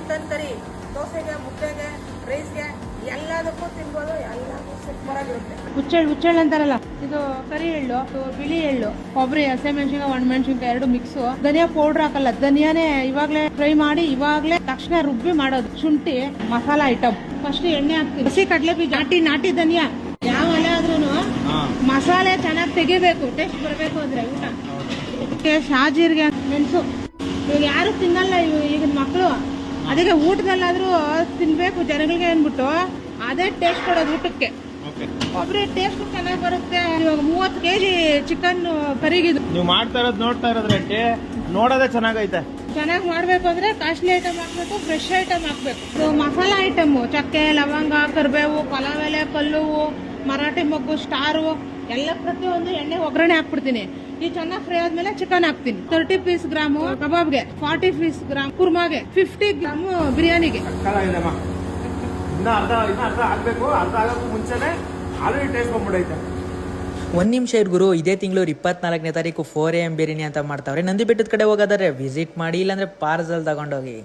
ಮತ್ತೊಂದು ತರಿ ದೋಸೆಗೆ, ಮುದ್ದೆಗೆ, ರೈಸ್ಗೆ ಎಲ್ಲದಕ್ಕೂ ತಿನ್ಬೋದು. ಎಲ್ಲದೂ ಸೂಪರ್ ಆಗಿರುತ್ತೆ. ಹುಚ್ಚೆಳ್ಳು ಅಂತಾರಲ್ಲ, ಇದು ಕರಿ ಎಳ್ಳು, ಬಿಳಿ ಎಳ್ಳು, ಕೊಬ್ಬರಿ, ಹಸಿಮೆಣಸಿನ್ಕಾಯಿ, ಒಣಮೆಣಸಿನ್ಕಾಯಿ ಎರಡು ಮಿಕ್ಸು. ಧನಿಯಾ ಪೌಡರ್ ಹಾಕಲ್ಲ, ಧನಿಯಾನೇ ಇವಾಗ್ಲೇ ಫ್ರೈ ಮಾಡಿ ಇವಾಗ್ಲೇ ತಕ್ಷಣ ರುಬ್ಬಿ ಮಾಡೋದು. ಶುಂಠಿ ಮಸಾಲಾ ಐಟಮ್. ಫಸ್ಟ್ ಎಣ್ಣೆ ಹಾಕ್ತೀವಿ. ಹಸಿ ಕಡಲೆ ಬೀಜ, ನಾಟಿ ಧನಿಯಾ. ಯಾವ ಒಲೆ ಆದ್ರೂ ಮಸಾಲೆ ಚೆನ್ನಾಗಿ ತೆಗಿಬೇಕು, ಟೇಸ್ಟ್ ಬರಬೇಕು ಅಂದ್ರೆ ಊಟ. ಶಾಜೀರಿಗೆ ಮೆಣಸು. ಇವಾಗ ಯಾರು ತಿನ್ನಲ್ಲ ಈಗಿನ ಮಕ್ಕಳು, ಅದಕ್ಕೆ ಊಟದಲ್ಲಾದ್ರೂ ತಿನ್ಬೇಕು ಜನಗಳಿಗೆ ಅಂದ್ಬಿಟ್ಟು ಅದೇ ಟೇಸ್ಟ್ ಕೊಡೋದು ಊಟಕ್ಕೆ. ಒಬ್ರೆ ಟೇಸ್ಟ್ ಚೆನ್ನಾಗಿ ಬರುತ್ತೆ. ಇವಾಗ 30 kg ಚಿಕನ್ ಕರಿಗಿದು ನೀವು ಮಾಡ್ತಾ ಇರೋದು ನೋಡ್ತಾ ಇರೋದ್ರಂటే ನೋಡೋದೇ ಚೆನ್ನಾಗೈತೆ. ಚೆನ್ನಾಗಿ ಮಾಡ್ಬೇಕು ಅಂದ್ರೆ ಕಾಸ್ಟ್ಲಿ ಐಟಮ್ ಹಾಕ್ಬೇಕು, ಫ್ರೆಶ್ ಐಟಮ್ ಹಾಕ್ಬೇಕು. ಮಸಾಲಾ ಐಟಮ್ ಚಕ್ಕೆ, ಲವಂಗ, ಕರಿಬೇವು, ಪಲಾವ್ ಎಲೆ, ಕಲ್ಲುವು, ಮರಾಠಿ ಮೊಗ್ಗು, ಸ್ಟಾರು ಎಲ್ಲ ಪ್ರತಿಯೊಂದು ಎಣ್ಣೆ ಒಗ್ಗರಣೆ ಹಾಕ್ಬಿಡ್ತೀನಿ. ಈ ಚೆನ್ನಾಗಿ ಫ್ರೈ ಆದ್ಮೇಲೆ ಚಿಕನ್ ಹಾಕ್ತೀನಿ. 30 ಪೀಸ್ ಗ್ರಾಮು ಕಬಾಬ್ಗೆ, 40 ಪೀಸ್ ಗ್ರಾಮ್ ಕುರ್ಮಾಗೆ, 50 ಗ್ರಾಮು ಬಿರಿಯಾನಿಗೆ. ಇನ್ನ ಅರ್ಧ ಆಗ್ಬೇಕು. ಅರ್ಧ ಆಗೋಕ್ಕೂ ಮುಂಚೆನೆ ಆಲ್ರೆಡಿ ಟೇಸ್ಟ್ ಬಂದ್ಬಿಡೈತೆ. ಒಂದು ನಿಮಿಷ ಗುರು, ಇದೇ ತಿಂಗಳು 24ನೇ ತಾರೀಕು 4 AM ಬಿರಿಯಾನಿ ಅಂತ ಮಾಡ್ತಾವ್ರೆ. ನಂದಿ ಬೆಟ್ಟದ ಕಡೆ ಹೋಗೋದಾದ್ರೆ ವಿಸಿಟ್ ಮಾಡಿ, ಇಲ್ಲಾಂದ್ರೆ ಪಾರ್ಸಲ್ ತಗೊಂಡೋಗಿ.